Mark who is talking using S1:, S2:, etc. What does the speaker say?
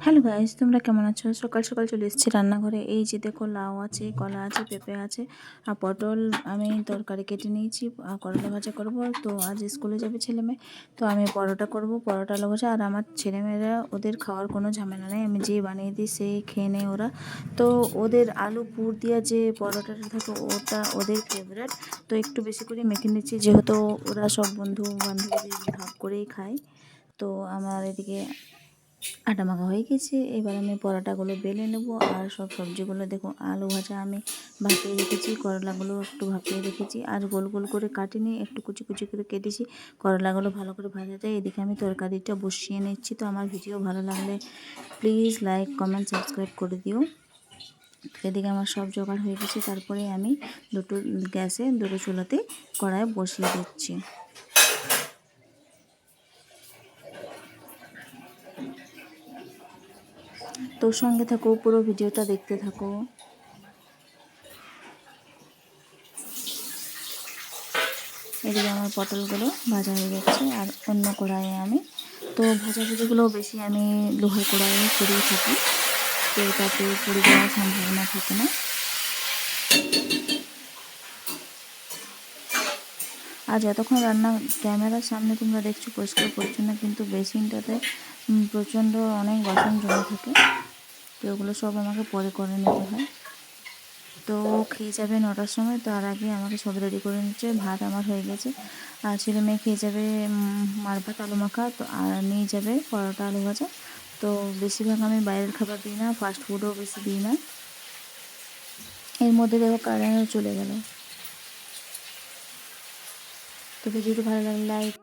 S1: Hello guys, তোমরা কেমন আছো? সকাল সকাল চলে এসেছি রান্নাঘরে। এই যে দেখো, লাউ আছে, কলা আছে, পেঁপে আছে আর পটল আমি তরকারি কেটে নিয়েছি আর করলা ভাজা করব। তো আজ স্কুলে যাবে ছেলে মেয়ে, তো আমি পরোটা করব, পরোটা আলু ভাজা। আর আমার ছেলেমেয়েরা ওদের খাওয়ার কোনো ঝামেলা নেই, আমি যে বানিয়ে দিই সেই খেয়ে নেয় ওরা। তো ওদের আলু পুর দিয়া যে পরোটাটা থাকে ওটা ওদের ফেভারেট। তো একটু বেশি করে মেখে নিচ্ছি, যেহেতু ওরা সব বন্ধু বান্ধবীদের ভাগ করেই খায়। তো আমার এদিকে আটা মাখা হয়ে গেছে। এবার আমি পরোটাগুলো বেলে নেব। আর সব সবজিগুলো দেখো, আলু ভাজা আমি ভাপিয়ে রেখেছি, করলাগুলো একটু ভাপিয়ে রেখেছি আর গোল গোল করে কাটিনি, একটু কুচি কুচি করে কেটেছি। করলাগুলো ভালো করে ভাজা যায়। এদিকে আমি তরকারিটা বসিয়ে নিচ্ছি। তো আমার ভিডিও ভালো লাগলে প্লিজ লাইক কমেন্ট সাবস্ক্রাইব করে দিও। তো এদিকে আমার সব জোগাড় হয়ে গেছে। তারপরে আমি দুটো চুলাতে কড়াই বসিয়ে দিচ্ছি। তোর সঙ্গে থাকো, পুরো ভিডিওটা দেখতে থাকো। এদিকে আমার পটলগুলো ভাজা হয়ে যাচ্ছে আর অন্য কড়াইয়ে আমি তো ভাজাভুজিগুলো বেশি আমি লোহার কড়াইয়ে করিয়ে থাকি, তো তাতে পড়ে যাওয়ার সম্ভাবনা থাকে না। আর যতক্ষণ রান্না ক্যামেরার সামনে তোমরা দেখছো পরিষ্কার পরিচ্ছন্ন, কিন্তু বেসিনটাতে প্রচণ্ড অনেক বাসন জমে থাকে। তো ওগুলো সব আমাকে পরে করে নিতে হয়। তো খেয়ে যাবে 9টার সময়, তো আর আগে আমাকে সব রেডি করে নিচ্ছে। ভাত আমার হয়ে গেছে আর ছেলে মেয়ে খেয়ে যাবে মার ভাত আলু মাখা, তো আর নিয়ে যাবে পরোটা আলু ভাজা। তো বেশিরভাগ আমি বাইরের খাবার দিই না, ফাস্ট ফুডও বেশি দিই না। এর মধ্যে দেখো কারেন্টও চলে গেল। তো ভিডিওটি ভালো লাগলে লাইক